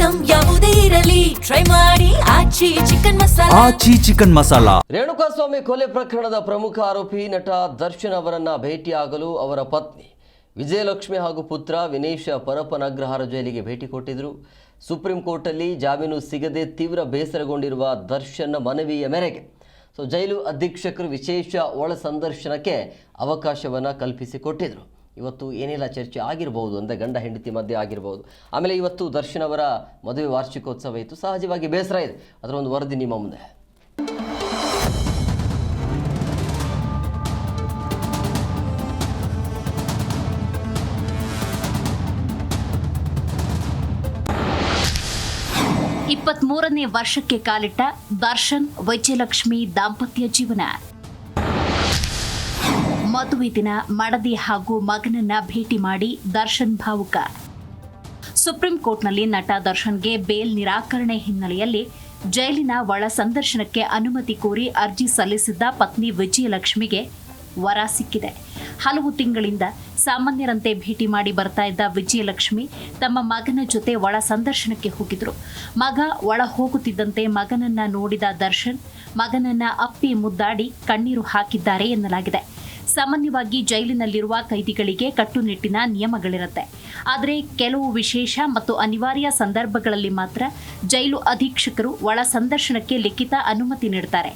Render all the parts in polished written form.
Item ಯಾವುದೇ ಇರಲಿ try ಮಾಡಿ ಆಚಿ ಚಿಕನ್ ಮಸಾಲಾ. ರೇಣುಕಾಸ್ವಾಮಿ ಕೊಲೆ ಪ್ರಕರಣದ ಪ್ರಮುಖ ಆರೋಪಿ ನಟ ದರ್ಶನ್ ಅವರನ್ನ ಭೇಟಿಯಾಗಲು ಅವರ ಪತ್ನಿ ವಿಜಯಲಕ್ಷ್ಮಿ ಹಾಗೂ ಪುತ್ರ ವಿನೇಶ್ ಪರಪ್ಪನ ಅಗ್ರಹಾರ ಜೈಲಿಗೆ ಭೇಟಿ ಕೊಟ್ಟಿದ್ದರು. ಸುಪ್ರೀಂ ಕೋರ್ಟಲ್ಲಿ ಜಾಮೀನು ಸಿಗದೆ ತೀವ್ರ ಬೇಸರಗೊಂಡಿರುವ ದರ್ಶನ್ ಮನವಿಯ ಮೇರೆಗೆ ಜೈಲು ಅಧೀಕ್ಷಕರು ವಿಶೇಷ ಒಳ ಸಂದರ್ಶನಕ್ಕೆ ಅವಕಾಶವನ್ನು ಕಲ್ಪಿಸಿಕೊಟ್ಟಿದ್ರು. ಇವತ್ತು ಏನೆಲ್ಲ ಚರ್ಚೆ ಆಗಿರಬಹುದು ಅಂದರೆ ಗಂಡ ಹೆಂಡತಿ ಮಧ್ಯೆ ಆಗಿರಬಹುದು. ಆಮೇಲೆ ಇವತ್ತು ದರ್ಶನ್ ಅವರ ಮದುವೆ ವಾರ್ಷಿಕೋತ್ಸವ ಇತ್ತು. ಸಹಜವಾಗಿ ಬೇಸರ ಇದೆ. ಅದರ ಒಂದು ವರದಿ ನಿಮ್ಮ ಮುಂದೆ. ನೇ ವರ್ಷಕ್ಕೆ ಕಾಲಿಟ್ಟ ದರ್ಶನ್ ವಿಜಯಲಕ್ಷ್ಮಿ ದಾಂಪತ್ಯ ಜೀವನ. ಮದುವೆ ದಿನ ಮಡದಿ ಹಾಗೂ ಮಗನನ್ನ ಭೇಟಿ ಮಾಡಿ ದರ್ಶನ್ ಭಾವುಕ. ಸುಪ್ರೀಂ ಕೋರ್ಟ್ನಲ್ಲಿ ನಟ ದರ್ಶನ್ಗೆ ಬೇಲ್ ನಿರಾಕರಣೆ ಹಿನ್ನೆಲೆಯಲ್ಲಿ ಜೈಲಿನ ಒಳ ಸಂದರ್ಶನಕ್ಕೆ ಅನುಮತಿ ಕೋರಿ ಅರ್ಜಿ ಸಲ್ಲಿಸಿದ್ದ ಪತ್ನಿ ವಿಜಯಲಕ್ಷ್ಮಿಗೆ ವರ ಸಿಕ್ಕಿದೆ. ಹಲವು ತಿಂಗಳಿಂದ ಸಾಮಾನ್ಯರಂತೆ ಭೇಟಿ ಮಾಡಿ ಬರ್ತಾ ಇದ್ದ ವಿಜಯಲಕ್ಷ್ಮಿ ತಮ್ಮ ಮಗನ ಜೊತೆ ಒಳ ಸಂದರ್ಶನಕ್ಕೆ ಹೋಗಿದ್ರು. ಮಗ ಒಳ ಹೋಗುತ್ತಿದ್ದಂತೆ ಮಗನನ್ನ ನೋಡಿದ ದರ್ಶನ್ ಮಗನನ್ನ ಅಪ್ಪಿ ಮುದ್ದಾಡಿ ಕಣ್ಣೀರು ಹಾಕಿದ್ದಾರೆ ಎನ್ನಲಾಗಿದೆ. ಸಾಮಾನ್ಯವಾಗಿ ಜೈಲಿನಲ್ಲಿರುವ ಕೈದಿಗಳಿಗೆ ಕಟ್ಟುನಿಟ್ಟಿನ ನಿಯಮಗಳಿರುತ್ತೆ. ಆದರೆ ಕೆಲವು ವಿಶೇಷ ಮತ್ತು ಅನಿವಾರ್ಯ ಸಂದರ್ಭಗಳಲ್ಲಿ ಮಾತ್ರ ಜೈಲು ಅಧೀಕ್ಷಕರು ಒಳ ಸಂದರ್ಶನಕ್ಕೆ ಲಿಖಿತ ಅನುಮತಿ ನೀಡುತ್ತಾರೆ.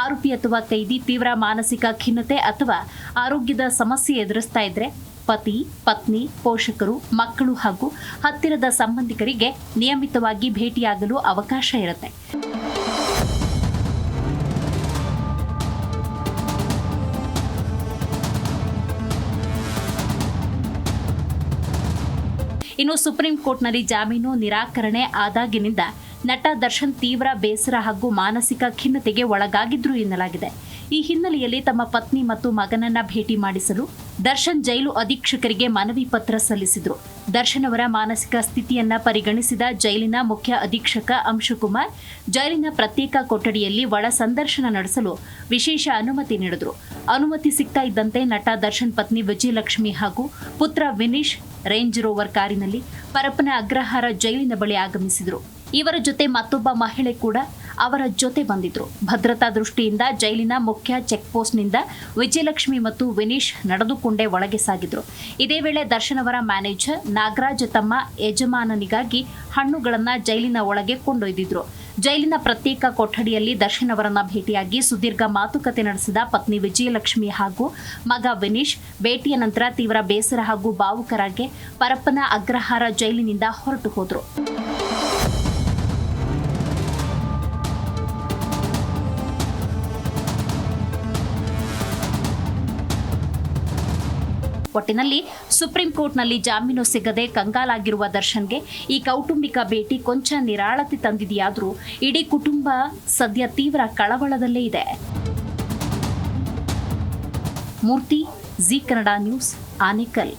ಆರೋಪಿ ಅಥವಾ ಕೈದಿ ತೀವ್ರ ಮಾನಸಿಕ ಖಿನ್ನತೆ ಅಥವಾ ಆರೋಗ್ಯದ ಸಮಸ್ಯೆ ಎದುರಿಸ್ತಾ ಇದ್ರೆ ಪತಿ, ಪತ್ನಿ, ಪೋಷಕರು, ಮಕ್ಕಳು ಹಾಗೂ ಹತ್ತಿರದ ಸಂಬಂಧಿಕರಿಗೆ ನಿಯಮಿತವಾಗಿ ಭೇಟಿಯಾಗಲು ಅವಕಾಶ ಇರುತ್ತೆ. ಇನ್ನು ಸುಪ್ರೀಂ ಕೋರ್ಟ್ನಲ್ಲಿ ಜಾಮೀನು ನಿರಾಕರಣೆ ಆದಾಗಿನಿಂದ ನಟ ದರ್ಶನ್ ತೀವ್ರ ಬೇಸರ ಹಾಗೂ ಮಾನಸಿಕ ಖಿನ್ನತೆಗೆ ಒಳಗಾಗಿದ್ರು ಎನ್ನಲಾಗಿದೆ. ಈ ಹಿನ್ನೆಲೆಯಲ್ಲಿ ತಮ್ಮ ಪತ್ನಿ ಮತ್ತು ಮಗನನ್ನ ಭೇಟಿ ಮಾಡಿಸಲು ದರ್ಶನ್ ಜೈಲು ಅಧೀಕ್ಷಕರಿಗೆ ಮನವಿ ಪತ್ರ ಸಲ್ಲಿಸಿದ್ರು. ದರ್ಶನ್ ಅವರ ಮಾನಸಿಕ ಸ್ಥಿತಿಯನ್ನ ಪರಿಗಣಿಸಿದ ಜೈಲಿನ ಮುಖ್ಯ ಅಧೀಕ್ಷಕ ಅಂಶುಕುಮಾರ್ ಜೈಲಿನ ಪ್ರತ್ಯೇಕ ಕೊಠಡಿಯಲ್ಲಿ ಒಳ ಸಂದರ್ಶನ ನಡೆಸಲು ವಿಶೇಷ ಅನುಮತಿ ನೀಡಿದ್ರು. ಅನುಮತಿ ಸಿಗ್ತಾ ಇದ್ದಂತೆ ನಟ ದರ್ಶನ್ ಪತ್ನಿ ವಿಜಯಲಕ್ಷ್ಮಿ ಹಾಗೂ ಪುತ್ರ ವಿನೀಶ್ ರೇಂಜ್ ರೋವರ್ ಕಾರಿನಲ್ಲಿ ಪರಪ್ಪನ ಅಗ್ರಹಾರ ಜೈಲಿನ ಬಳಿ ಆಗಮಿಸಿದ್ರು. ಇವರ ಜೊತೆ ಮತ್ತೊಬ್ಬ ಮಹಿಳೆ ಕೂಡ ಅವರ ಜೊತೆ ಬಂದಿದ್ರು. ಭದ್ರತಾ ದೃಷ್ಟಿಯಿಂದ ಜೈಲಿನ ಮುಖ್ಯ ಚೆಕ್ ಪೋಸ್ಟ್ನಿಂದ ವಿಜಯಲಕ್ಷ್ಮಿ ಮತ್ತು ವಿನೀಶ್ ನಡೆದುಕೊಂಡೇ ಒಳಗೆ ಸಾಗಿದ್ರು. ಇದೇ ವೇಳೆ ದರ್ಶನ್ ಅವರ ಮ್ಯಾನೇಜರ್ ನಾಗರಾಜ್ ತಮ್ಮ ಯಜಮಾನನಿಗಾಗಿ ಹಣ್ಣುಗಳನ್ನ ಜೈಲಿನ ಒಳಗೆ ಕೊಂಡೊಯ್ದಿದ್ರು. ಜೈಲಿನ ಪ್ರತ್ಯೇಕ ಕೊಠಡಿಯಲ್ಲಿ ದರ್ಶನ್ ಅವರನ್ನ ಭೇಟಿಯಾಗಿ ಸುದೀರ್ಘ ಮಾತುಕತೆ ನಡೆಸಿದ ಪತ್ನಿ ವಿಜಯಲಕ್ಷ್ಮಿ ಹಾಗೂ ಮಗ ವಿನೀಶ್ ಭೇಟಿಯ ನಂತರ ತೀವ್ರ ಬೇಸರ ಹಾಗೂ ಭಾವುಕರಾಗಿ ಪರಪ್ಪನ ಅಗ್ರಹಾರ ಜೈಲಿನಿಂದ ಹೊರಟು ಹೋದ್ರು. ಒಟ್ಟಿನಲ್ಲಿ ಸುಪ್ರೀಂ ಕೋರ್ಟ್ನಲ್ಲಿ ಜಾಮೀನು ಸಿಗದೆ ಕಂಗಾಲಾಗಿರುವ ದರ್ಶನ್ಗೆ ಈ ಕೌಟುಂಬಿಕ ಭೇಟಿ ಕೊಂಚ ನಿರಾಳತೆ ತಂದಿದೆಯಾದರೂ ಇಡೀ ಕುಟುಂಬ ಸದ್ಯ ತೀವ್ರ ಕಳವಳದಲ್ಲೇ ಇದೆ. ಮೂರ್ತಿ, ಜಿ ಕನ್ನಡ ನ್ಯೂಸ್, ಆನೇಕಲ್.